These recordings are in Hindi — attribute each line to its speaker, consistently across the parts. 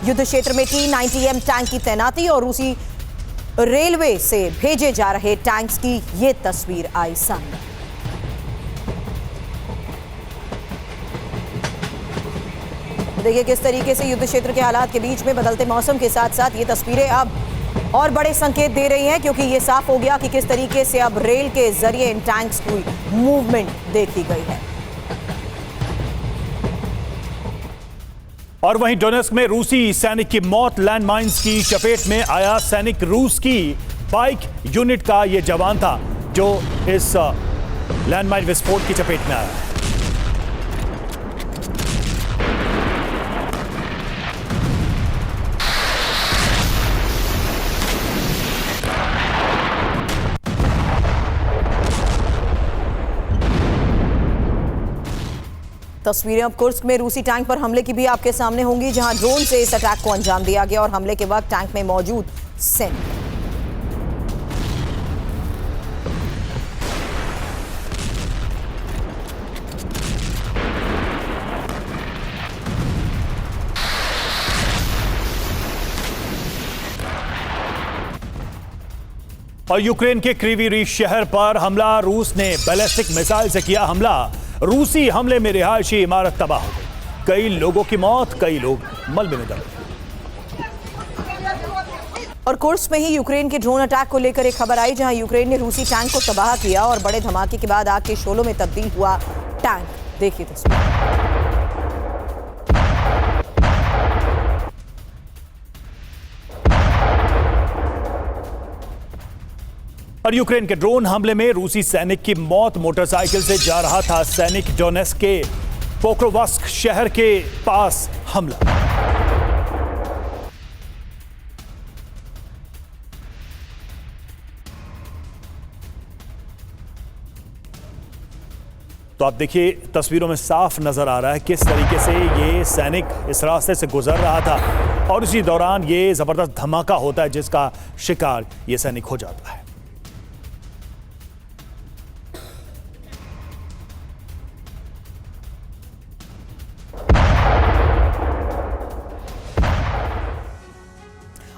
Speaker 1: युद्ध क्षेत्र में T-90M टैंक की तैनाती और रूसी रेलवे से भेजे जा रहे टैंक्स की ये तस्वीर आई सामने। देखिए किस तरीके से युद्ध क्षेत्र के हालात के बीच में बदलते मौसम के साथ साथ ये तस्वीरें अब और बड़े संकेत दे रही हैं, क्योंकि ये साफ हो गया कि किस तरीके से अब रेल के जरिए इन टैंक्स की मूवमेंट देखी गई है।
Speaker 2: और वहीं डोनेस्क में रूसी सैनिक की मौत, लैंडमाइंस की चपेट में आया सैनिक। रूस की बाइक यूनिट का यह जवान था जो इस लैंडमाइन विस्फोट की चपेट में आया।
Speaker 1: तस्वीरें अब कुर्स्क में रूसी टैंक पर हमले की भी आपके सामने होंगी, जहां ड्रोन से इस अटैक को अंजाम दिया गया और हमले के वक्त टैंक में मौजूद सैनिक।
Speaker 2: और यूक्रेन के क्रीवी रीच शहर पर हमला, रूस ने बैलिस्टिक मिसाइल से किया हमला। रूसी हमले में रिहायशी इमारत तबाह हो गई, कई लोगों की मौत, कई लोग मलबे में दबे।
Speaker 1: और कुर्स्क में ही यूक्रेन के ड्रोन अटैक को लेकर एक खबर आई, जहां यूक्रेन ने रूसी टैंक को तबाह किया और बड़े धमाके के बाद आग के शोलों में तब्दील हुआ टैंक। देखिए तस्वीर।
Speaker 2: और यूक्रेन के ड्रोन हमले में रूसी सैनिक की मौत। मोटरसाइकिल से जा रहा था सैनिक, डोनेस्क के पोक्रोवस्क शहर के पास हमला। तो आप देखिए तस्वीरों में साफ नजर आ रहा है किस तरीके से ये सैनिक इस रास्ते से गुजर रहा था और इसी दौरान ये जबरदस्त धमाका होता है जिसका शिकार ये सैनिक हो जाता है।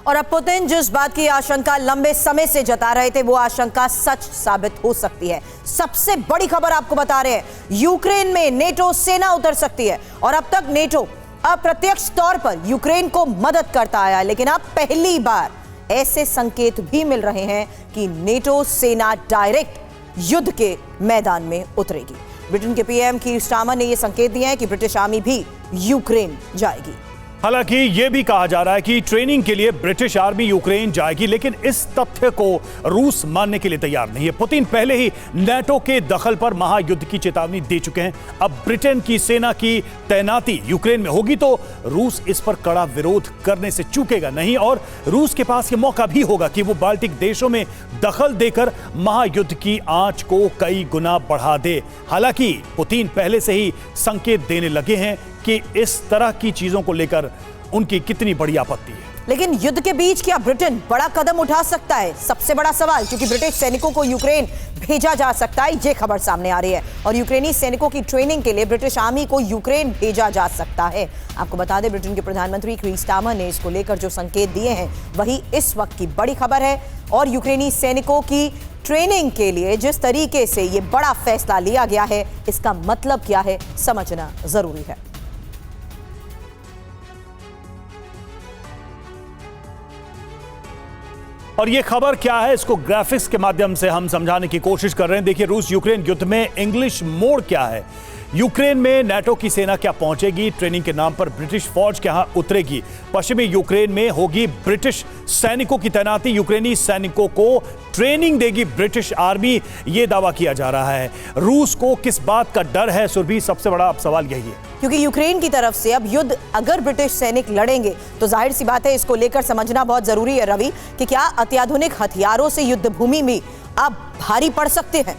Speaker 1: और अब पुतिन जिस बात की आशंका लंबे समय से जता रहे थे, वो आशंका सच साबित हो सकती है। सबसे बड़ी खबर आपको बता रहे हैं, यूक्रेन में नेटो सेना उतर सकती है। और अब तक नेटो अप्रत्यक्ष तौर पर यूक्रेन को मदद करता आया, लेकिन अब पहली बार ऐसे संकेत भी मिल रहे हैं कि नेटो सेना डायरेक्ट युद्ध के मैदान में उतरेगी। ब्रिटेन के पीएम कीर स्टारमर ने यह संकेत दिया है कि ब्रिटिश आर्मी भी यूक्रेन जाएगी।
Speaker 2: हालांकि यह भी कहा जा रहा है कि ट्रेनिंग के लिए ब्रिटिश आर्मी यूक्रेन जाएगी, लेकिन इस तथ्य को रूस मानने के लिए तैयार नहीं है। पुतिन पहले ही नाटो के दखल पर महायुद्ध की चेतावनी दे चुके हैं। अब ब्रिटेन की सेना की तैनाती यूक्रेन में होगी तो रूस इस पर कड़ा विरोध करने से चूकेगा नहीं और रूस के पास यह मौका भी होगा कि वो बाल्टिक देशों में दखल देकर महायुद्ध की आंच को कई गुना बढ़ा दे। हालांकि पुतिन पहले से ही संकेत देने लगे हैं कि इस तरह की चीजों को लेकर उनकी कितनी बड़ी आपत्ति है।
Speaker 1: लेकिन युद्ध के बीच क्या ब्रिटेन बड़ा कदम उठा सकता है? सबसे बड़ा सवाल, क्योंकि ब्रिटिश सैनिकों को यूक्रेन भेजा जा सकता है, ये खबर सामने आ रही है। और यूक्रेनी सैनिकों की ट्रेनिंग के लिए ब्रिटिश आर्मी को यूक्रेन भेजा जा सकता है। आपको बता दें, ब्रिटेन के प्रधानमंत्री कीर स्टारमर ने इसको लेकर जो संकेत दिए हैं वही इस वक्त की बड़ी खबर है। और यूक्रेनी सैनिकों की ट्रेनिंग के लिए जिस तरीके से ये बड़ा फैसला लिया गया है, इसका मतलब क्या है समझना जरूरी है।
Speaker 2: और ये खबर क्या है, इसको ग्राफिक्स के माध्यम से हम समझाने की कोशिश कर रहे हैं। देखिए रूस यूक्रेन युद्ध में इंग्लिश मोड क्या है। यूक्रेन में नाटो की सेना क्या पहुंचेगी, ट्रेनिंग के नाम पर ब्रिटिश फौज क्या उतरेगी, पश्चिमी यूक्रेन में होगी ब्रिटिश सैनिकों की तैनाती, यूक्रेनी सैनिकों को ट्रेनिंग देगी ब्रिटिश आर्मी, ये दावा किया जा रहा है। रूस को किस बात का डर है सुरभि, सबसे बड़ा अब सवाल यही है।
Speaker 1: क्योंकि यूक्रेन की तरफ से अब युद्ध अगर ब्रिटिश सैनिक लड़ेंगे तो जाहिर सी बात है इसको लेकर समझना बहुत जरूरी है रवि, कि क्या अत्याधुनिक हथियारों से युद्ध भूमि में अब भारी पड़ सकते हैं।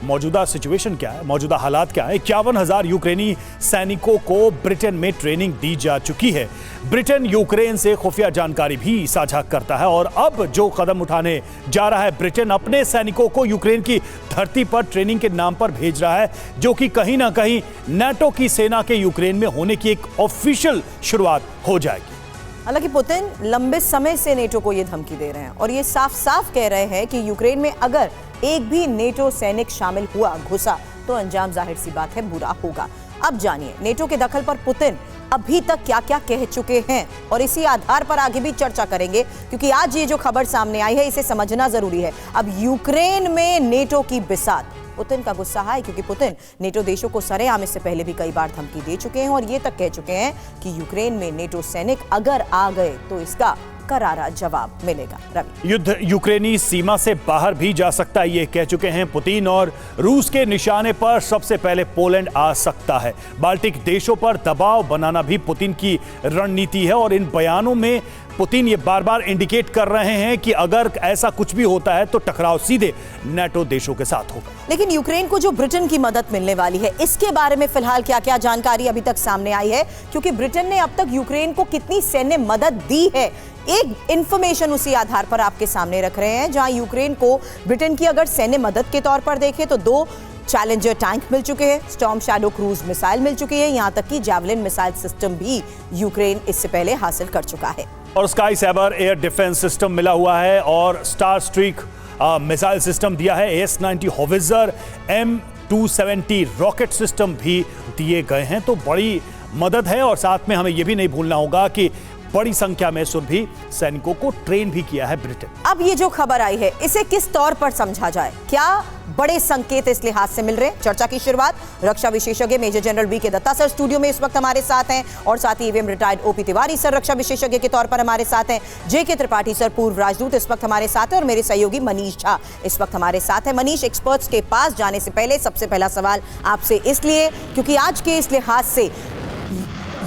Speaker 2: मौजूदा सिचुएशन क्या है, मौजूदा हालात क्या है। 51,000 यूक्रेनी सैनिकों को ब्रिटेन में ट्रेनिंग दी जा चुकी है। ब्रिटेन यूक्रेन से खुफिया जानकारी भी साझा करता है और अब जो कदम उठाने जा रहा है, ब्रिटेन अपने सैनिकों को यूक्रेन की धरती पर ट्रेनिंग के नाम पर भेज रहा है, जो कि कहीं ना कहीं नाटो की सेना के यूक्रेन में होने की एक ऑफिशियल शुरुआत हो जाएगी।
Speaker 1: हालांकि पुतिन लंबे समय से नेटो को यह धमकी दे रहे हैं और ये साफ साफ कह रहे हैं कि यूक्रेन में अगर एक भी नेटो सैनिक शामिल हुआ, घुसा, तो अंजाम जाहिर सी बात है बुरा होगा। अब जानिए नेटो के दखल पर पुतिन अभी तक क्या क्या कह चुके हैं और इसी आधार पर आगे भी चर्चा करेंगे, क्योंकि आज ये जो खबर सामने आई है इसे समझना जरूरी है। अब यूक्रेन में नेटो की बिसात, पुतिन का गुस्सा है क्योंकि पुतिन नेटो देशों को सरेआम इससे पहले भी कई बार धमकी दे चुके हैं और ये तक कह चुके हैं कि यूक्रेन में नेटो सैनिक अगर आ गए तो इसका करारा जवाब मिलेगा। रवि,
Speaker 2: युद्ध यूक्रेनी सीमा से बाहर भी जा सकता है, ये कह चुके हैं पुतिन। और रूस के निशाने पर सबसे पहले पोलैंड आ सकता है। बाल्टिक देशों पर दबाव बनाना भी पुतिन की रणनीति है और इन बयानों में पुतिन ये बार बार इंडिकेट कर रहे हैं कि अगर ऐसा कुछ भी होता है तो टकराव सीधे नाटो देशों के साथ होगा।
Speaker 1: लेकिन यूक्रेन को जो ब्रिटेन की मदद मिलने वाली है, इसके बारे में फिलहाल क्या क्या जानकारी अभी तक सामने आई है, क्योंकि ब्रिटेन ने अब तक यूक्रेन को कितनी सैन्य मदद दी है, एक इंफॉर्मेशन उसी आधार पर आपके सामने रख रहे हैं। जहां यूक्रेन को ब्रिटेन की अगर सैन्य मदद के तौर पर देखें तो 2 चैलेंजर टैंक मिल चुके हैं, स्टॉर्म शैडो क्रूज मिसाइल मिल चुकी है, यहां तक कि जैवलिन मिसाइल सिस्टम भी यूक्रेन इससे पहले हासिल कर चुका है।
Speaker 2: और sky Saber air defence system मिला हुआ है और स्टार स्ट्रीक मिसाइल सिस्टम दिया है। S-90 होविज़र, M270 रॉकेट सिस्टम भी दिए गए हैं। तो बड़ी मदद है और साथ में हमें यह भी नहीं भूलना होगा कि बड़ी संख्या में सुरभी सैनिकों को ट्रेन भी किया है ब्रिटेन।
Speaker 1: अब ये जो खबर आई है इसे किस तौर पर समझा जाए, क्या बड़े संकेत इस लिहाज से मिल रहे हैं? चर्चा की शुरुआत रक्षा विशेषज्ञ major general V K. Dutta sir studio में इस वक्त हमारे साथ हैं और साथ ही EVM retired O.P. Tiwari sir रक्षा विशेषज्ञ के तौर पर हमारे साथ हैं, J.K. त्रिपाठी सर पूर्व राजदूत इस वक्त हमारे साथ हैं और मेरे सहयोगी मनीष झा इस वक्त हमारे साथ हैं। मनीष, एक्सपर्ट्स के पास जाने से पहले सबसे पहला सवाल आपसे इसलिए क्योंकि आज के इस लिहाज से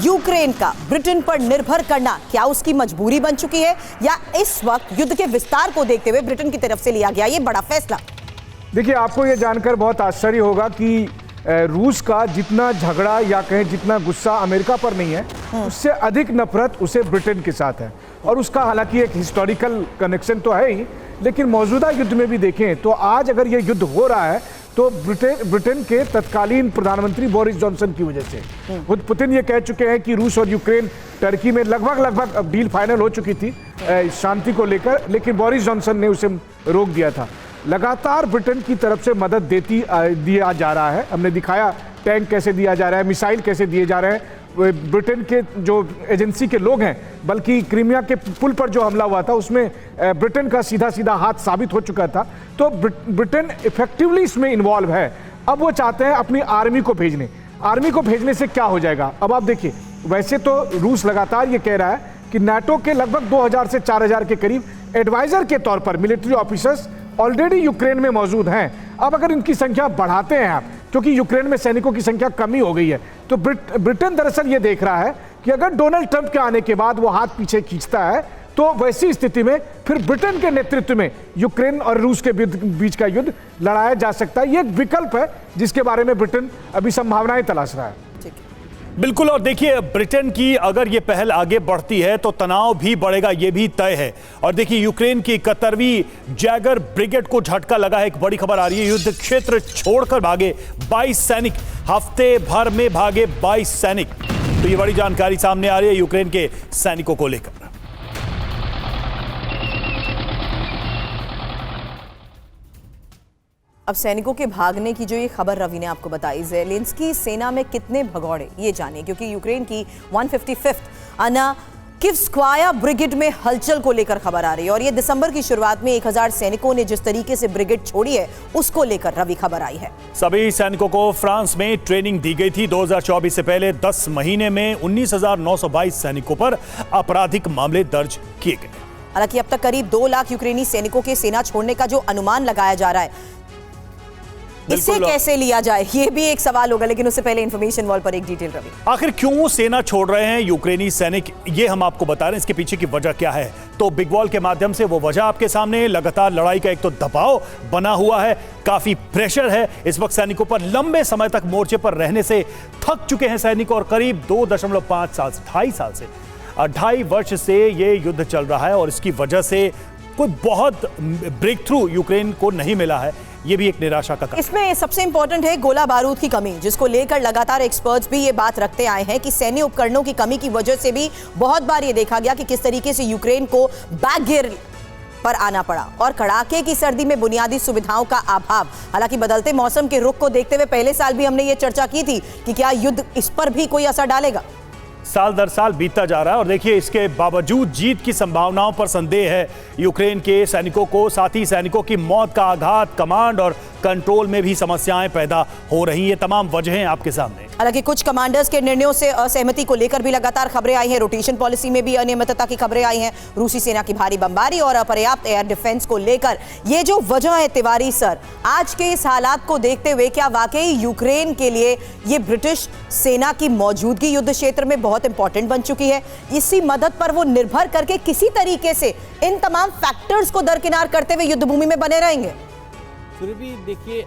Speaker 1: यूक्रेन का ब्रिटेन पर निर्भर करना क्या उसकी मजबूरी बन चुकी है या इस वक्त युद्ध के विस्तार को देखते हुए ब्रिटेन की तरफ से लिया गया ये बड़ा फैसला?
Speaker 3: देखिए, आपको ये जानकर बहुत आश्चर्य होगा कि रूस का जितना झगड़ा या कहें जितना गुस्सा अमेरिका पर नहीं है, उससे अधिक नफरत उसे ब्रिटेन के साथ है। और उसका हालांकि एक हिस्टोरिकल कनेक्शन तो है ही, लेकिन मौजूदा युद्ध में भी देखें तो आज अगर ये युद्ध हो रहा है तो ब्रिटेन के तत्कालीन प्रधानमंत्री बोरिस जॉनसन की वजह से। खुद पुतिन ये कह चुके हैं कि रूस और यूक्रेन टर्की में लगभग डील फाइनल हो चुकी थी शांति को लेकर, लेकिन बोरिस जॉनसन ने उसे रोक दिया था। लगातार ब्रिटेन की तरफ से मदद दिया जा रहा है। हमने दिखाया टैंक कैसे दिया जा रहा है, मिसाइल कैसे दिए जा रहे हैं। ब्रिटेन के जो एजेंसी के लोग हैं, बल्कि क्रीमिया के पुल पर जो हमला हुआ था उसमें ब्रिटेन का सीधा हाथ साबित हो चुका था। तो ब्रिटेन इफेक्टिवली इसमें इन्वॉल्व है। अब वो चाहते हैं अपनी आर्मी को भेजने से क्या हो जाएगा। अब आप देखिए, वैसे तो रूस लगातार ये कह रहा है कि नाटो के लगभग 2000 से 4000 के करीब एडवाइजर के तौर पर मिलिट्री ऑफिसर्स ऑलरेडी यूक्रेन में मौजूद हैं। अब अगर इनकी संख्या बढ़ाते हैं आप, क्योंकि यूक्रेन में सैनिकों की संख्या कमी हो गई है, तो ब्रिटेन दरअसल ये देख रहा है कि अगर डोनाल्ड ट्रंप के आने के बाद वो हाथ पीछे खींचता है तो वैसी स्थिति में फिर ब्रिटेन के नेतृत्व में यूक्रेन और रूस के बीच का युद्ध लड़ाया जा सकता है। ये एक विकल्प है जिसके बारे में ब्रिटेन अभी संभावनाएं तलाश रहा है।
Speaker 2: बिल्कुल, और देखिए ब्रिटेन की अगर ये पहल आगे बढ़ती है तो तनाव भी बढ़ेगा, ये भी तय है। और देखिए यूक्रेन की 71वीं जैगर ब्रिगेड को झटका लगा है। एक बड़ी खबर आ रही है, युद्ध क्षेत्र छोड़कर भागे 22 सैनिक, हफ्ते भर में भागे 22 सैनिक। तो ये बड़ी जानकारी सामने आ रही है यूक्रेन के सैनिकों को लेकर।
Speaker 1: अब सैनिकों के भागने की जो ये खबर रवि ने आपको बताई, ज़ेलेंस्की सेना में कितने भगौड़े ये जानिए, क्योंकि यूक्रेन की 155th अनाकिव्स्काया ब्रिगेड में हलचल को लेकर खबर आ रही है। और ये दिसंबर की शुरुआत में 1000 सैनिकों ने जिस तरीके से ब्रिगेड छोड़ी है उसको लेकर रवि खबर आई है।
Speaker 2: सभी सैनिकों को फ्रांस में ट्रेनिंग दी गई थी। 2024 से पहले 10 महीने में 19,922 सैनिकों पर आपराधिक मामले दर्ज किए गए।
Speaker 1: हालांकि अब तक करीब 2 लाख यूक्रेनी सैनिकों के सेना छोड़ने का जो अनुमान लगाया जा रहा है, इसे कैसे लिया जाए, ये भी एक सवाल होगा, लेकिन उससे पहले इन्फॉर्मेशन वॉल पर एक डिटेल रवि।
Speaker 2: आखिर क्यों सेना छोड़ रहे हैं यूक्रेनी सैनिक, ये हम आपको बता रहे हैं, इसके पीछे की वजह क्या है। तो बिग वॉल के माध्यम से वो वजह आपके सामने, लगातार लड़ाई का एक तो दबाव बना हुआ है, काफी प्रेशर है इस वक्त सैनिकों पर, लंबे समय तक मोर्चे पर रहने से थक चुके हैं सैनिक, और करीब 2.5 साल से 2.5 वर्ष से ये युद्ध चल रहा है और इसकी वजह से कोई बहुत ब्रेक थ्रू यूक्रेन को नहीं मिला है। ये भी एक निराशा का कारण।
Speaker 1: इसमें सबसे इंपॉर्टेंट है गोला बारूद की कमी, जिसको लेकर लगातार एक्सपर्ट्स भी ये बात रखते आए हैं कि सैन्य उपकरणों की कमी की वजह से भी बहुत बार ये देखा गया कि किस तरीके से यूक्रेन को बैक गियर पर आना पड़ा, और कड़ाके की सर्दी में बुनियादी सुविधाओं का अभाव। हालांकि बदलते मौसम के रुख को देखते हुए पहले साल भी हमने ये चर्चा की थी कि क्या युद्ध इस पर भी कोई असर डालेगा।
Speaker 2: साल दर साल बीतता जा रहा है और देखिए इसके बावजूद जीत की संभावनाओं पर संदेह है यूक्रेन के सैनिकों को। साथ ही सैनिकों की मौत का आघात, कमांड और कंट्रोल में भी समस्याएं पैदा हो रही हैं। तमाम वजहें आपके सामने।
Speaker 1: हालांकि कुछ कमांडर्स के निर्णयों से असहमति को लेकर भी लगातार खबरें आई हैं। रोटेशन पॉलिसी में भी अनियमितता की खबरें आई हैं। रूसी सेना की भारी बमबारी और अपर्याप्त एयर डिफेंस को लेकर ये जो वजह है तिवारी सर, आज के इस हालात को देखते हुए क्या वाकई यूक्रेन के लिए ये ब्रिटिश सेना की मौजूदगी युद्ध क्षेत्र में बहुत इंपॉर्टेंट बन चुकी है? इसी मदद पर वो निर्भर करके किसी तरीके से इन तमाम फैक्टर्स को दरकिनार करते हुए युद्ध भूमि में बने रहेंगे।
Speaker 4: फिर भी देखिए,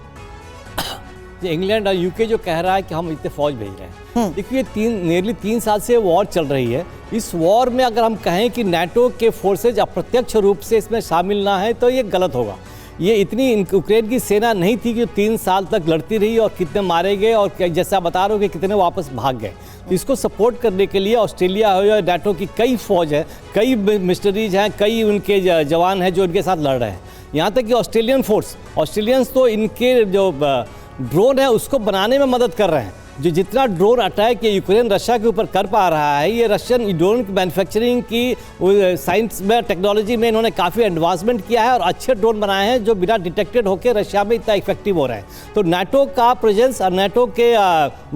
Speaker 4: इंग्लैंड और यूके जो कह रहा है कि हम इतने फौज भेज रहे हैं, देखिए नियरली 3 साल से वॉर चल रही है। इस वॉर में अगर हम कहें कि नाटो के फोर्सेज अप्रत्यक्ष रूप से इसमें शामिल ना है तो ये गलत होगा। ये इतनी यूक्रेन की सेना नहीं थी कि 3 साल तक लड़ती रही और कितने मारे गए और जैसा बता रहे हो कि कितने वापस भाग गए। तो इसको सपोर्ट करने के लिए ऑस्ट्रेलिया हो या नाटो की कई फौज है, कई मिशनरीज हैं, कई उनके जवान हैं जो उनके साथ लड़ रहे हैं। यहाँ तक कि ऑस्ट्रेलियंस तो इनके जो ड्रोन है उसको बनाने में मदद कर रहे हैं। जो जितना ड्रोन अटैक ये यूक्रेन रशिया के ऊपर कर पा रहा है, ये रशियन ड्रोन की मैन्युफैक्चरिंग की साइंस में, टेक्नोलॉजी में इन्होंने काफ़ी एडवांसमेंट किया है और अच्छे ड्रोन बनाए हैं जो बिना डिटेक्टेड होकर रशिया में इतना इफेक्टिव हो रहे हैं। तो नाटो का प्रेजेंस और नाटो के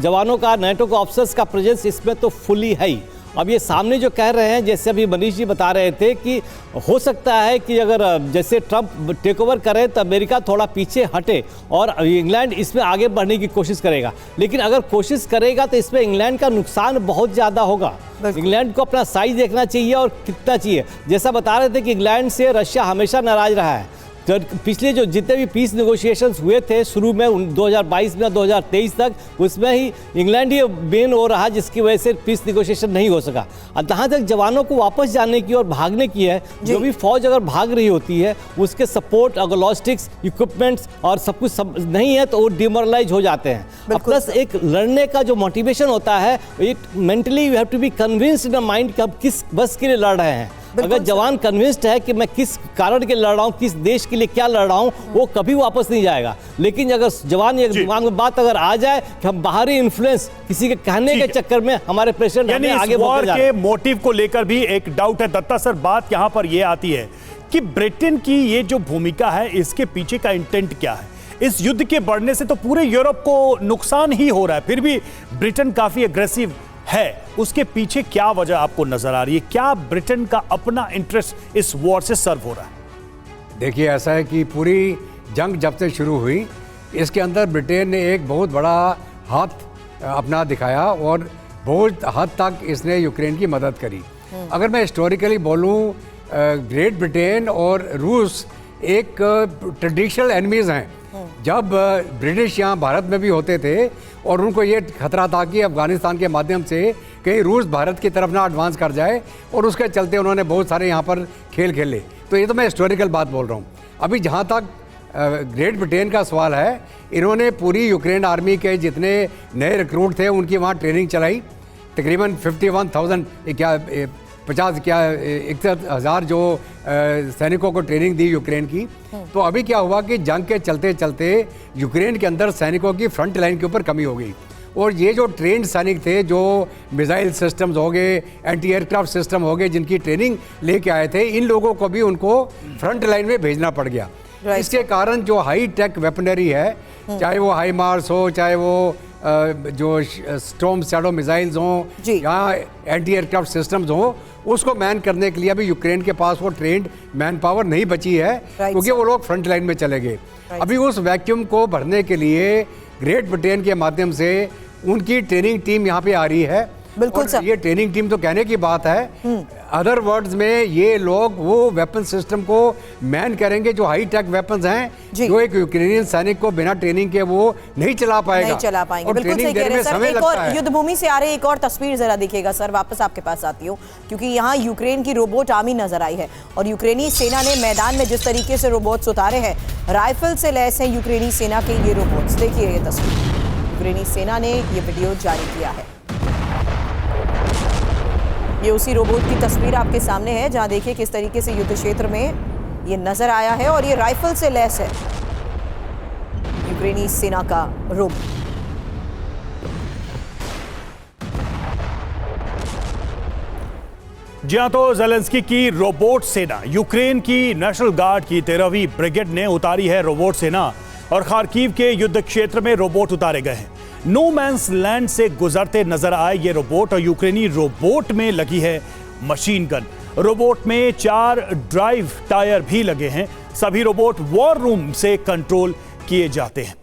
Speaker 4: जवानों का, नाटो के ऑफिसर्स का प्रेजेंस इसमें तो फुली है ही। अब ये सामने जो कह रहे हैं, जैसे अभी मनीष जी बता रहे थे कि हो सकता है कि अगर जैसे ट्रंप टेक ओवर करे तो अमेरिका थोड़ा पीछे हटे और इंग्लैंड इसमें आगे बढ़ने की कोशिश करेगा। लेकिन अगर कोशिश करेगा तो इसमें इंग्लैंड का नुकसान बहुत ज़्यादा होगा। इंग्लैंड को अपना साइज देखना चाहिए और कितना चाहिए। जैसा बता रहे थे कि इंग्लैंड से रशिया हमेशा नाराज रहा है। तो पिछले जो जितने भी पीस नेगोशिएशंस हुए थे शुरू में 2022 में 2023 तक, उसमें ही इंग्लैंड ही मेन हो रहा जिसकी वजह से पीस नेगोशिएशन नहीं हो सका। और जहाँ तक जवानों को वापस जाने की और भागने की है, जो भी फौज अगर भाग रही होती है उसके सपोर्ट, अगर लॉजिस्टिक्स, इक्विपमेंट्स और सब कुछ नहीं है तो वो डिमोरलाइज हो जाते हैं। प्लस एक लड़ने का जो मोटिवेशन होता है, it mentally you have to be convinced in the mind कि आप किस बस के लिए लड़ रहे हैं। अगर जवान कन्विंस्ड है कि मैं किस कारण के लड़ रहा हूँ, किस देश के लिए क्या लड़ रहा हूँ, वो कभी वापस नहीं जाएगा। लेकिन अगर जवान ये दिमाग में बात अगर आ जाए कि हम बाहरी इन्फ्लुएंस किसी के कहने के चक्कर में हमारे प्रेसिडेंट आगे बढ़ जाए, के
Speaker 2: मोटिव को लेकर भी एक डाउट है। दत्ता सर, बात यहाँ पर यह आती है कि ब्रिटेन की ये जो भूमिका है, इसके पीछे का इंटेंट क्या है? इस युद्ध के बढ़ने से तो पूरे यूरोप को नुकसान ही हो रहा है, फिर भी ब्रिटेन काफी एग्रेसिव है। उसके पीछे क्या वजह आपको नजर आ रही है? क्या ब्रिटेन का अपना इंटरेस्ट इस वॉर से सर्व हो रहा है?
Speaker 5: देखिए, ऐसा है कि पूरी जंग जब से शुरू हुई, इसके अंदर ब्रिटेन ने एक बहुत बड़ा हाथ अपना दिखाया और बहुत हद तक इसने यूक्रेन की मदद करी। अगर मैं हिस्टोरिकली बोलूं, ग्रेट ब्रिटेन और रूस एक ट्रेडिशनल एनिमीज हैं। जब ब्रिटिश यहाँ भारत में भी होते थे और उनको ये खतरा था कि अफगानिस्तान के माध्यम से कहीं रूस भारत की तरफ ना एडवांस कर जाए, और उसके चलते उन्होंने बहुत सारे यहाँ पर खेल खेले। तो ये तो मैं हिस्टोरिकल बात बोल रहा हूँ। अभी जहाँ तक ग्रेट ब्रिटेन का सवाल है, इन्होंने पूरी यूक्रेन आर्मी के जितने नए रिक्रूट थे उनकी वहाँ ट्रेनिंग चलाई। तकरीबन 61,000 जो सैनिकों को ट्रेनिंग दी यूक्रेन की। तो अभी क्या हुआ कि जंग के चलते चलते यूक्रेन के अंदर सैनिकों की फ्रंट लाइन के ऊपर कमी हो गई, और ये जो ट्रेंड सैनिक थे, जो मिसाइल सिस्टम्स हो गए, एंटी एयरक्राफ्ट सिस्टम हो गए, जिनकी ट्रेनिंग लेके आए थे, इन लोगों को भी उनको फ्रंट लाइन में भेजना पड़ गया। इसके कारण जो हाई टेक वेपनरी है, चाहे वो हाई मार्स हो, चाहे वो जो स्टॉर्म शैडो मिसाइल्स हों
Speaker 1: जी।
Speaker 5: या एंटी एयरक्राफ्ट सिस्टम्स हों, उसको मैन करने के लिए अभी यूक्रेन के पास वो ट्रेंड मैन पावर नहीं बची है, क्योंकि वो लोग फ्रंट लाइन में चले गए। अभी उस वैक्यूम को भरने के लिए ग्रेट ब्रिटेन के माध्यम से उनकी ट्रेनिंग टीम यहाँ पे आ रही है।
Speaker 1: बिल्कुल
Speaker 5: और
Speaker 1: सर।
Speaker 5: ये ट्रेनिंग टीम तो कहने की बात है, अदर वर्ड्स में ये लोग वो वेपन सिस्टम को मैन करेंगे जो हाई टेक वेपन्स हैं,
Speaker 1: जी।
Speaker 5: जो एक यूक्रेनियन सैनिक को बिना ट्रेनिंग के वो नहीं चला पाएगा,
Speaker 1: नहीं चला पाएंगे।
Speaker 5: और
Speaker 1: बिल्कुल
Speaker 5: ट्रेनिंग
Speaker 1: सही कह
Speaker 5: देने
Speaker 1: रहे
Speaker 5: में
Speaker 1: हैं सर।
Speaker 5: समय
Speaker 1: एक
Speaker 5: लगता
Speaker 1: और
Speaker 5: है।
Speaker 1: युद्ध भूमि से आ रही एक और तस्वीर जरा देखिएगा सर, वापस आपके पास आती हूँ, क्योंकि यहाँ यूक्रेन की रोबोट आर्मी नजर आई है और यूक्रेनी सेना ने मैदान में जिस तरीके से रोबोट्स उतारे हैं, राइफल से लैस है यूक्रेनी सेना के ये रोबोट्स। देखिए ये तस्वीर, यूक्रेनी सेना ने ये वीडियो जारी किया है। ये उसी रोबोट की तस्वीर आपके सामने है, जहां देखिए किस तरीके से युद्ध क्षेत्र में ये नजर आया है और ये राइफल से लैस है यूक्रेनी सेना का रोबोट।
Speaker 2: जी हाँ, तो ज़ेलेंस्की की रोबोट सेना, यूक्रेन की नेशनल गार्ड की 13वीं ब्रिगेड ने उतारी है रोबोट सेना और खार्किव के युद्ध क्षेत्र में रोबोट उतारे गए हैं। नो मैंस लैंड से गुजरते नजर आए ये रोबोट और यूक्रेनी रोबोट में लगी है मशीन गन। रोबोट में 4 ड्राइव टायर भी लगे हैं। सभी रोबोट वॉर रूम से कंट्रोल किए जाते हैं।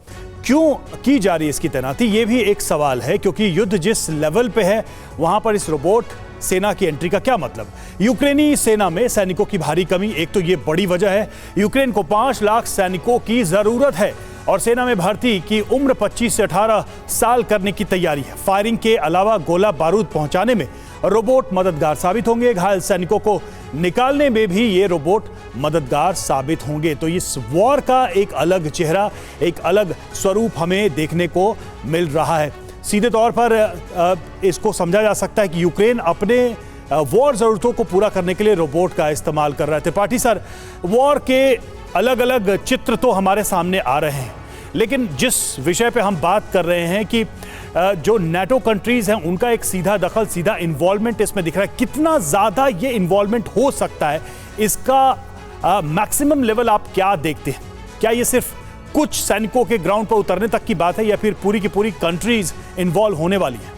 Speaker 2: क्यों की जा रही है इसकी तैनाती, ये भी एक सवाल है, क्योंकि युद्ध जिस लेवल पे है वहां पर इस रोबोट सेना की एंट्री का क्या मतलब। यूक्रेनी सेना में सैनिकों की भारी कमी एक तो ये बड़ी वजह है। यूक्रेन को 5 लाख सैनिकों की जरूरत है और सेना में भर्ती की उम्र 25 से 18 साल करने की तैयारी है। फायरिंग के अलावा गोला बारूद पहुंचाने में रोबोट मददगार साबित होंगे। घायल सैनिकों को निकालने में भी ये रोबोट मददगार साबित होंगे। तो इस वॉर का एक अलग चेहरा, एक अलग स्वरूप हमें देखने को मिल रहा है। सीधे तौर पर इसको समझा जा सकता है कि यूक्रेन अपने वॉर ज़रूरतों को पूरा करने के लिए रोबोट का इस्तेमाल कर रहे थे। त्रिपाठी सर, वॉर के अलग अलग चित्र तो हमारे सामने आ रहे हैं, लेकिन जिस विषय पे हम बात कर रहे हैं कि जो नेटो कंट्रीज़ हैं उनका एक सीधा दखल, सीधा इन्वॉल्वमेंट इसमें दिख रहा है। कितना ज़्यादा ये इन्वॉल्वमेंट हो सकता है, इसका मैक्सिमम लेवल आप क्या देखते हैं? क्या ये सिर्फ कुछ सैनिकों के ग्राउंड पर उतरने तक की बात है या फिर पूरी की पूरी कंट्रीज इन्वॉल्व होने वाली है?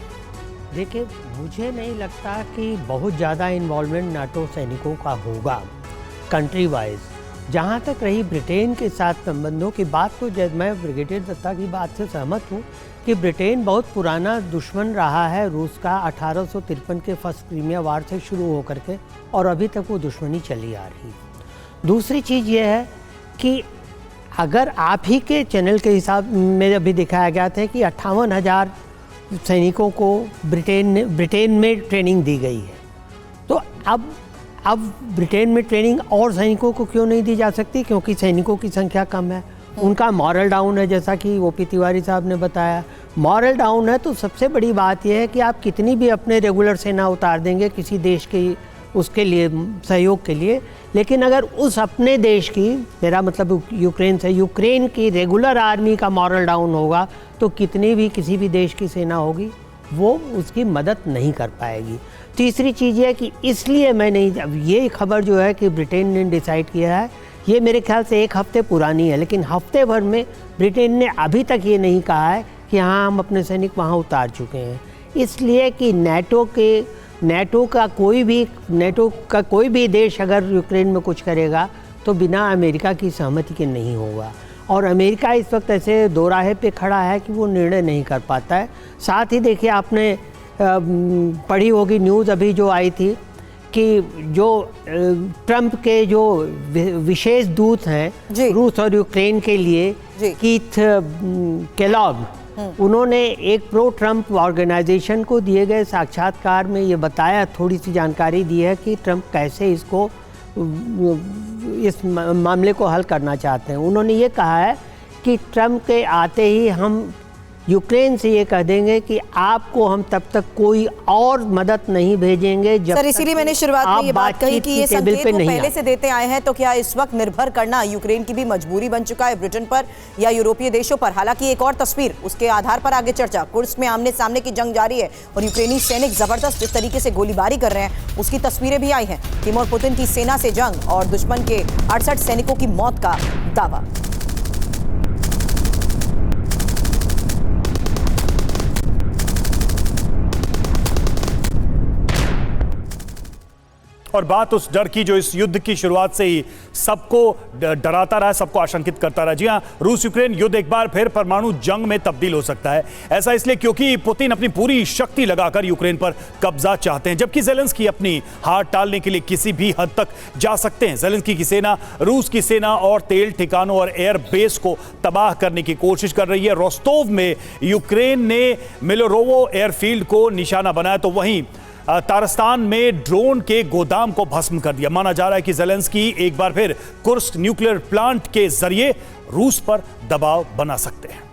Speaker 6: देखिए, मुझे नहीं लगता कि बहुत ज़्यादा इन्वॉल्वमेंट नाटो सैनिकों का होगा कंट्री वाइज। जहाँ तक रही ब्रिटेन के साथ संबंधों की बात, तो जब मैं ब्रिगेडियर दत्ता की बात से सहमत हूँ कि ब्रिटेन बहुत पुराना दुश्मन रहा है रूस का 1853 के फर्स्ट क्रीमिया वार से शुरू होकर के, और अभी तक वो दुश्मनी चली आ रही। दूसरी चीज़ ये है कि अगर आप ही के चैनल के हिसाब में अभी दिखाया गया था कि 58,000 सैनिकों को ब्रिटेन में ट्रेनिंग दी गई है, तो अब ब्रिटेन में ट्रेनिंग और सैनिकों को क्यों नहीं दी जा सकती? क्योंकि सैनिकों की संख्या कम है, उनका मॉरल डाउन है, जैसा कि ओपी तिवारी साहब ने बताया। मॉरल डाउन है तो सबसे बड़ी बात यह है कि आप कितनी भी अपने रेगुलर सेना उतार देंगे किसी देश की उसके लिए सहयोग के लिए, लेकिन अगर उस अपने देश की, मेरा मतलब यूक्रेन से, यूक्रेन की रेगुलर आर्मी का मॉरल डाउन होगा तो कितनी भी किसी भी देश की सेना होगी वो उसकी मदद नहीं कर पाएगी। तीसरी चीज़ है कि इसलिए मैं नहीं, ये खबर जो है कि ब्रिटेन ने डिसाइड किया है, ये मेरे ख्याल से 1 हफ्ते पुरानी है, लेकिन हफ्ते भर में ब्रिटेन ने अभी तक ये नहीं कहा है कि हाँ हम अपने सैनिक वहाँ उतार चुके हैं। इसलिए कि नेटो का कोई भी देश अगर यूक्रेन में कुछ करेगा तो बिना अमेरिका की सहमति के नहीं होगा, और अमेरिका इस वक्त ऐसे दोराहे पे खड़ा है कि वो निर्णय नहीं कर पाता है। साथ ही देखिए, आपने पढ़ी होगी न्यूज़ अभी जो आई थी कि जो ट्रंप के जो विशेष दूत हैं रूस और यूक्रेन के लिए, कीथ केलॉग, उन्होंने एक प्रो ट्रंप ऑर्गेनाइजेशन को दिए गए साक्षात्कार में ये बताया, थोड़ी सी जानकारी दी है कि ट्रंप कैसे इस मामले को हल करना चाहते हैं। उन्होंने ये कहा है कि ट्रंप के आते ही हम यूक्रेन से ये कह देंगे कि आपको हम तब तक कोई और मदद नहीं भेजेंगे जब
Speaker 1: सर, इसीलिए मैंने शुरुआत में ये बात कही कि ये संकेत वो पहले से देते आए हैं। तो क्या इस वक्त निर्भर करना यूक्रेन की भी मजबूरी बन चुका है ब्रिटेन पर या यूरोपीय देशों पर? हालांकि एक और तस्वीर, उसके आधार पर आगे चर्चा। कुर्स्क में आमने सामने की जंग जारी है और यूक्रेनी सैनिक जबरदस्त जिस तरीके से गोलीबारी कर रहे हैं उसकी तस्वीरें भी आई हैं। तिमोर पुतिन की सेना से जंग और दुश्मन के 68 सैनिकों की मौत का दावा।
Speaker 2: और बात उस डर की जो इस युद्ध की शुरुआत से ही सबको डराता रहा, सबको आशंकित करता रहा। जी हां, रूस यूक्रेन युद्ध एक बार फिर परमाणु जंग में तब्दील हो सकता है। ऐसा इसलिए क्योंकि पुतिन अपनी पूरी शक्ति लगाकर यूक्रेन पर कब्जा चाहते हैं, जबकि ज़ेलेंस्की अपनी हार टालने के लिए किसी भी हद तक जा सकते हैं। ज़ेलेंस्की की सेना रूस की सेना और तेल ठिकानों और एयर बेस को तबाह करने की कोशिश कर रही है। रोस्टोव में यूक्रेन ने मिलोरोवो एयरफील्ड को निशाना बनाया, तो वहीं तारस्तान में ड्रोन के गोदाम को भस्म कर दिया। माना जा रहा है कि ज़ेलेंस्की एक बार फिर कुर्स्क न्यूक्लियर प्लांट के जरिए रूस पर दबाव बना सकते हैं।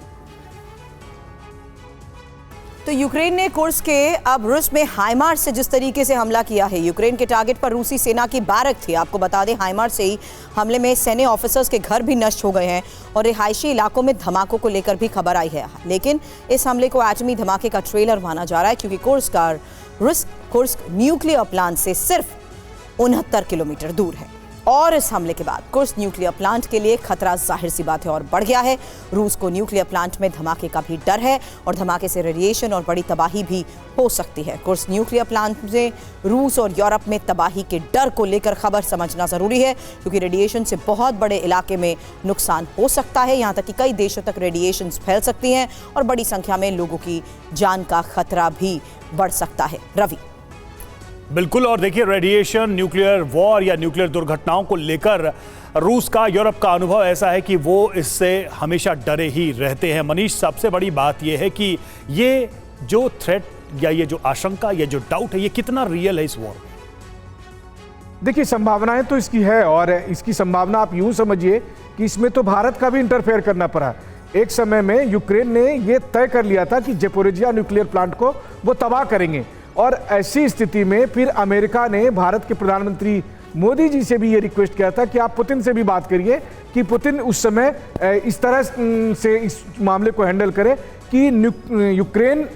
Speaker 1: तो यूक्रेन ने कुर्स्क के अब रूस में हाइमार्स से जिस तरीके से हमला किया है, यूक्रेन के टारगेट पर रूसी सेना की बैरक थी। आपको बता दें, हाइमार्स से ही हमले में सैन्य ऑफिसर्स के घर भी नष्ट हो गए हैं और रिहायशी इलाकों में धमाकों को लेकर भी खबर आई है। लेकिन इस हमले को एटमी धमाके का ट्रेलर माना जा रहा है, क्योंकि कुर्स्क न्यूक्लियर प्लांट से सिर्फ 69 किलोमीटर दूर है। और इस हमले के बाद कुर्स्क न्यूक्लियर प्लांट के लिए खतरा जाहिर सी बात है और बढ़ गया है। रूस को न्यूक्लियर प्लांट में धमाके का भी डर है और धमाके से रेडिएशन और बड़ी तबाही भी हो सकती है। कुर्स्क न्यूक्लियर प्लांट में रूस और यूरोप में तबाही के डर को लेकर खबर समझना जरूरी है, क्योंकि रेडिएशन से बहुत बड़े इलाके में नुकसान हो सकता है। यहाँ तक कि कई देशों तक रेडिएशन फैल सकती हैं और बड़ी संख्या में लोगों की जान का खतरा भी बढ़ सकता है। रवि।
Speaker 2: बिल्कुल, और देखिए, रेडिएशन, न्यूक्लियर वॉर या न्यूक्लियर दुर्घटनाओं को लेकर रूस का, यूरोप का अनुभव ऐसा है कि वो इससे हमेशा डरे ही रहते हैं। मनीष, सबसे बड़ी बात यह है कि ये जो थ्रेट या ये जो आशंका, ये जो डाउट है, ये कितना रियल है इस वॉर में?
Speaker 3: देखिए, संभावनाएं तो इसकी है, और इसकी संभावना आप यूं समझिए कि इसमें तो भारत का भी इंटरफेयर करना पड़ा। एक समय में यूक्रेन ने ये तय कर लिया था कि ज़ेपोरिजिया न्यूक्लियर प्लांट को वो तबाह करेंगे, और ऐसी स्थिति में फिर अमेरिका ने भारत के प्रधानमंत्री मोदी जी से भी ये रिक्वेस्ट किया था कि आप पुतिन से भी बात करिए कि पुतिन उस समय इस तरह से इस मामले को हैंडल करे कि यूक्रेन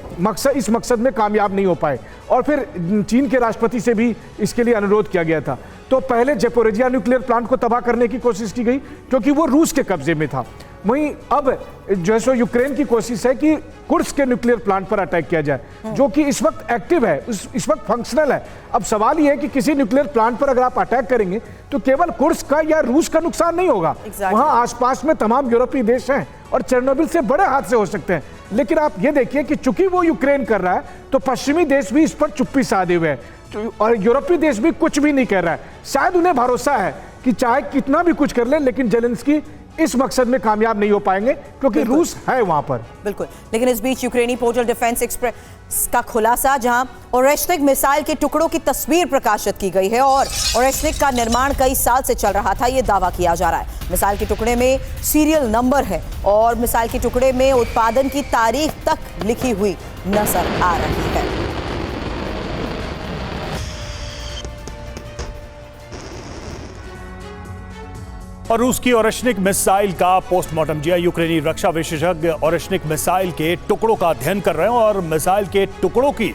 Speaker 3: इस मकसद में कामयाब नहीं हो पाए। और फिर चीन के राष्ट्रपति से भी इसके लिए अनुरोध किया गया था। तो पहले ज़ेपोरिजिया न्यूक्लियर प्लांट को तबाह करने की कोशिश की गई, क्योंकि वो रूस के कब्जे में था। वहीं अब जो है सो यूक्रेन की कोशिश है कि कुर्स्क के न्यूक्लियर प्लांट पर अटैक किया जाए, जो कि इस वक्त एक्टिव है, इस वक्त फंक्शनल है। अब सवाल यह है कि किसी न्यूक्लियर प्लांट पर अगर आप अटैक करेंगे तो केवल कुर्स्क का या रूस का नुकसान नहीं होगा। वहां आसपास में तमाम यूरोपीय देश हैं और चेरनोबिल से बड़े हादसे हो सकते हैं। लेकिन आप ये देखिए कि चूंकि वो यूक्रेन कर रहा है, तो पश्चिमी देश भी इस पर चुप्पी साधे हुए हैं और यूरोपीय देश भी कुछ भी नहीं कर रहा है। शायद उन्हें भरोसा है कि चाहे कितना भी कुछ कर ले, लेकिन ज़ेलेंस्की इस मकसद में कामयाब नहीं हो पाएंगे, क्योंकि रूस है वहां पर।
Speaker 1: बिल्कुल, लेकिन इस बीच यूक्रेनी पोर्टल डिफेंस एक्सप्रेस का खुलासा, जहां ओरेश्निक मिसाइल के टुकड़ों की तस्वीर प्रकाशित की गई है और ओरेश्निक का निर्माण कई साल से चल रहा था, यह दावा किया जा रहा है। मिसाइल के टुकड़े में सीरियल नंबर है और मिसाइल के टुकड़े में उत्पादन की तारीख तक लिखी हुई नजर आ रही है।
Speaker 2: और रूस की ओरेश्निक मिसाइल का पोस्टमार्टम। जी, यूक्रेनी रक्षा विशेषज्ञ ओरेश्निक मिसाइल के टुकड़ों का अध्ययन कर रहे हैं और मिसाइल के टुकड़ों की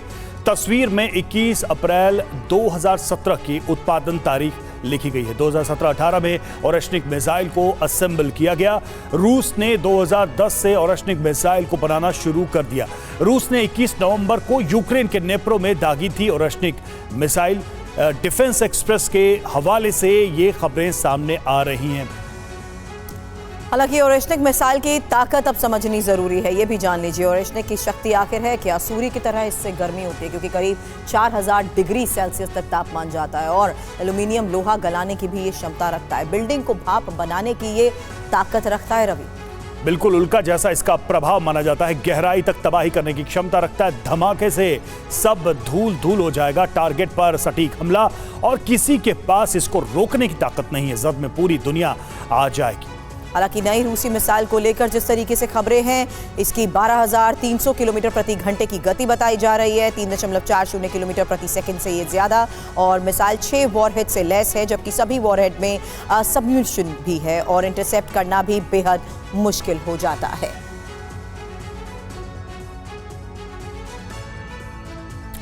Speaker 2: तस्वीर में 21 अप्रैल 2017 की उत्पादन तारीख लिखी गई है। 2017-18 में ओरेश्निक मिसाइल को असेंबल किया गया। रूस ने 2010 से ओरेश्निक मिसाइल को बनाना शुरू कर दिया। रूस ने 21 नवंबर को यूक्रेन के नेप्रो में दागी थी ओरेश्निक मिसाइल। डिफेंस एक्सप्रेस के हवाले से ये खबरें सामने आ रही हैं।
Speaker 1: हालांकि ओरेश्निक मिसाइल की ताकत अब समझनी जरूरी है, ये भी जान लीजिए। ओरेश्निक की शक्ति आखिर है क्या? सूर्य की तरह इससे गर्मी होती है, क्योंकि करीब 4000 डिग्री सेल्सियस तक तापमान जाता है और एल्यूमिनियम लोहा गलाने की भी ये क्षमता रखता है। बिल्डिंग को भाप बनाने की ये ताकत रखता है। रवि,
Speaker 2: बिल्कुल उल्का जैसा इसका प्रभाव माना जाता है। गहराई तक तबाही करने की क्षमता रखता है। धमाके से सब धूल धूल हो जाएगा। टारगेट पर सटीक हमला, और किसी के पास इसको रोकने की ताकत नहीं है। जद में पूरी दुनिया आ जाएगी।
Speaker 1: हालांकि नई रूसी मिसाइल को लेकर जिस तरीके से खबरें हैं, इसकी 12,300 किलोमीटर प्रति घंटे की गति बताई जा रही है, 3.40 किलोमीटर प्रति सेकंड से ये ज्यादा। और मिसाइल 6 वॉरहेड से लैस है, जबकि सभी वॉरहेड में सबम्यूशन भी है और इंटरसेप्ट करना भी बेहद मुश्किल हो जाता है।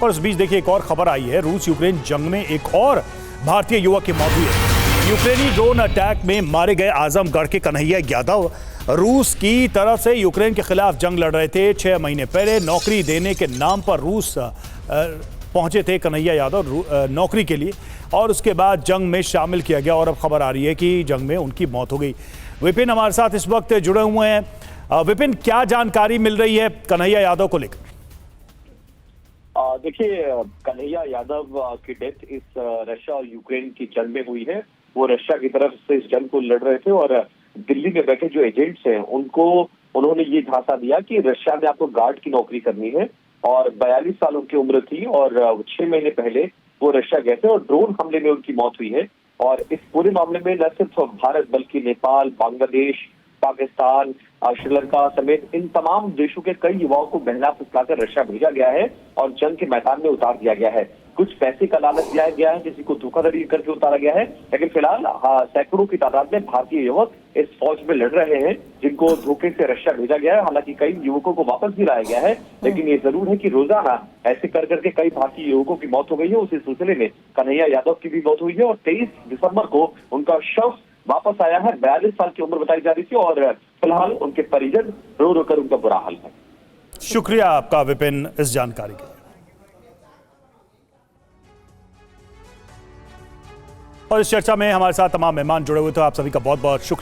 Speaker 2: और इस बीच देखिए, एक और खबर आई है। रूस यूक्रेन जंग में एक और भारतीय युवक की मौत हुई है। यूक्रेनी ड्रोन अटैक में मारे गए आजमगढ़ के कन्हैया यादव रूस की तरफ से यूक्रेन के खिलाफ जंग लड़ रहे थे। 6 महीने पहले नौकरी देने के नाम पर रूस पहुंचे थे कन्हैया यादव नौकरी के लिए, और उसके बाद जंग में शामिल किया गया और अब खबर आ रही है कि जंग में उनकी मौत हो गई। विपिन हमारे साथ इस वक्त जुड़े हुए हैं। विपिन, क्या जानकारी मिल रही है कन्हैया यादव को लेकर?
Speaker 7: देखिए, कन्हैया यादव की डेथ इस रशिया और यूक्रेन की जंग में हुई है। वो रशिया की तरफ से इस जंग को लड़ रहे थे और दिल्ली में बैठे जो एजेंट्स हैं उनको उन्होंने ये झांसा दिया कि रशिया में आपको गार्ड की नौकरी करनी है, और 42 साल उनकी उम्र थी और 6 महीने पहले वो रशिया गए थे और ड्रोन हमले में उनकी मौत हुई है। और इस पूरे मामले में न सिर्फ भारत बल्कि नेपाल, बांग्लादेश, पाकिस्तान, श्रीलंका समेत इन तमाम देशों के कई युवाओं को बहला फुसलाकर रशिया भेजा गया है और जंग के मैदान में उतार दिया गया है। कुछ पैसे का लालच दिया गया है, किसी को धोखाधड़ी करके उतारा गया है, लेकिन फिलहाल सैकड़ों की तादाद में भारतीय युवक इस फौज में लड़ रहे हैं जिनको धोखे से रशिया भेजा गया है। हालांकि कई युवकों को वापस भी लाया गया है, लेकिन ये जरूर है कि रोजाना ऐसे कर करके कई भारतीय युवकों की मौत हो गई है। उसी सिलसिले में कन्हैया यादव की भी मौत हुई है और 23 दिसंबर को उनका शव वापस आया है। 42 साल की उम्र बताई जा रही थी और फिलहाल उनके परिजन रो रो कर उनका बुरा हाल है।
Speaker 2: शुक्रिया आपका विपिन इस जानकारी के लिए। और इस चर्चा में हमारे साथ तमाम मेहमान जुड़े हुए थे, आप सभी का बहुत बहुत शुक्रिया।